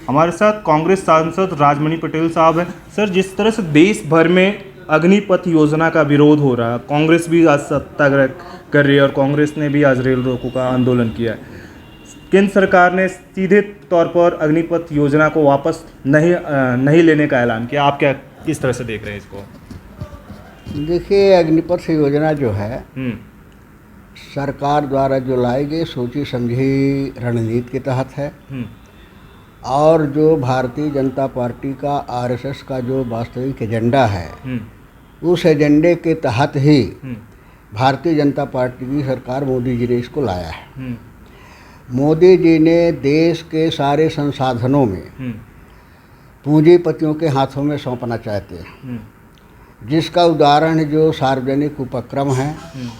हमारे साथ कांग्रेस सांसद राजमणि पटेल साहब हैं। सर, जिस तरह से देश भर में अग्निपथ योजना का विरोध हो रहा है, कांग्रेस भी आज सत्याग्रह कर रही है और कांग्रेस ने भी आज रेल रोको का आंदोलन किया है। केंद्र सरकार ने सीधे तौर पर अग्निपथ योजना को वापस नहीं लेने का ऐलान किया। आप क्या किस तरह से देख रहे हैं इसको? देखिए, अग्निपथ योजना जो है सरकार द्वारा जो लाई गई सोची समझी रणनीति के तहत है और जो भारतीय जनता पार्टी का आरएसएस का जो वास्तविक एजेंडा है उस एजेंडे के तहत ही भारतीय जनता पार्टी की सरकार मोदी जी ने इसको लाया है। मोदी जी ने देश के सारे संसाधनों में पूंजीपतियों के हाथों में सौंपना चाहते हैं, जिसका उदाहरण जो सार्वजनिक उपक्रम हैं,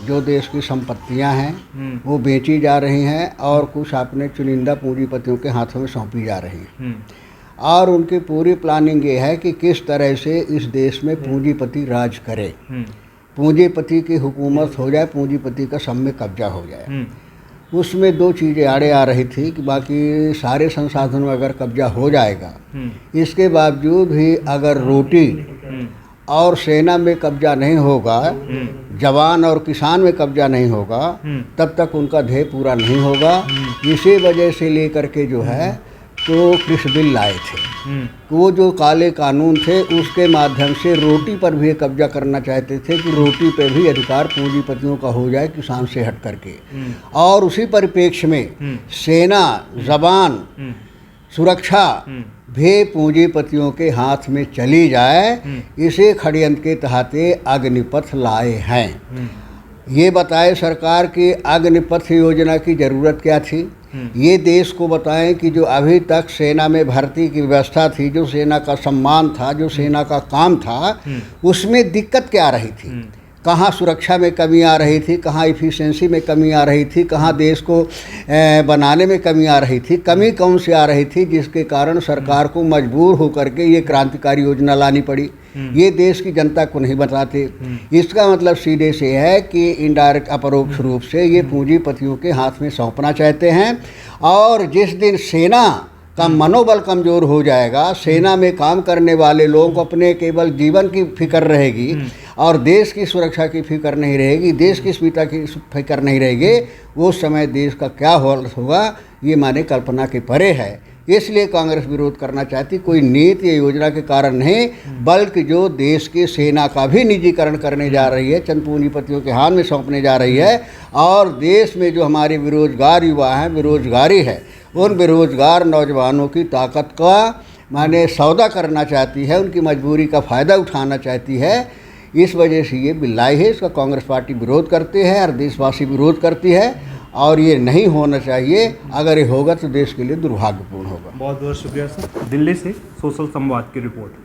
जो देश की संपत्तियां हैं वो बेची जा रही हैं और कुछ अपने चुनिंदा पूंजीपतियों के हाथों में सौंपी जा रही हैं। और उनकी पूरी प्लानिंग ये है कि किस तरह से इस देश में पूंजीपति राज करे, पूंजीपति की हुकूमत हो जाए, पूंजीपति का सब में कब्जा हो जाए। उसमें दो चीज़ें आड़े आ रही थी कि बाकी सारे संसाधनों में अगर कब्जा हो जाएगा, इसके बावजूद भी अगर रोटी और सेना में कब्जा नहीं होगा, जवान और किसान में कब्जा नहीं होगा, तब तक उनका ध्येय पूरा नहीं होगा। इसी वजह से लेकर के जो है तो कृषि बिल लाए थे। वो जो काले कानून थे उसके माध्यम से रोटी पर भी कब्जा करना चाहते थे कि रोटी पे भी अधिकार पूंजीपतियों का हो जाए, किसान से हट करके। और उसी परिप्रेक्ष्य में सेना, जवान, सुरक्षा भी पूंजीपतियों के हाथ में चली जाए, इसे षड्यंत्र के तहत अग्निपथ लाए हैं। ये बताए सरकार की अग्निपथ योजना की ज़रूरत क्या थी। ये देश को बताएं कि जो अभी तक सेना में भर्ती की व्यवस्था थी, जो सेना का सम्मान था, जो सेना का काम था, उसमें दिक्कत क्या आ रही थी, कहाँ सुरक्षा में कमी आ रही थी, कहाँ इफ़िशियंसी में कमी आ रही थी, कहाँ देश को बनाने में कमी आ रही थी, कमी कौन सी आ रही थी, जिसके कारण सरकार को मजबूर होकर के ये क्रांतिकारी योजना लानी पड़ी। ये देश की जनता को नहीं बताते। इसका मतलब सीधे से है कि इनडायरेक्ट अपरोक्ष रूप से ये पूंजीपतियों के हाथ में सौंपना चाहते हैं। और जिस दिन सेना का मनोबल कमज़ोर हो जाएगा, सेना में काम करने वाले लोगों को अपने केवल जीवन की फिक्र रहेगी और देश की सुरक्षा की फिक्र नहीं रहेगी, देश की अस्मिता की फिक्र नहीं रहेगी, उस समय देश का क्या होगा ये माने कल्पना के परे है। इसलिए कांग्रेस विरोध करना चाहती, कोई नीति या योजना के कारण नहीं, बल्कि जो देश की सेना का भी निजीकरण करने जा रही है, चंद पूंजीपतियों के हाथ में सौंपने जा रही है। और देश में जो हमारे बेरोजगार युवा हैं, बेरोजगारी है, उन बेरोजगार नौजवानों की ताकत का माने सौदा करना चाहती है, उनकी मजबूरी का फ़ायदा उठाना चाहती है। इस वजह से ये बिल लाई है। इसका कांग्रेस पार्टी विरोध करते हैं और देशवासी विरोध करती है और ये नहीं होना चाहिए। अगर ये होगा तो देश के लिए दुर्भाग्यपूर्ण होगा। बहुत बहुत शुक्रिया सर। दिल्ली से सोशल संवाद की रिपोर्ट।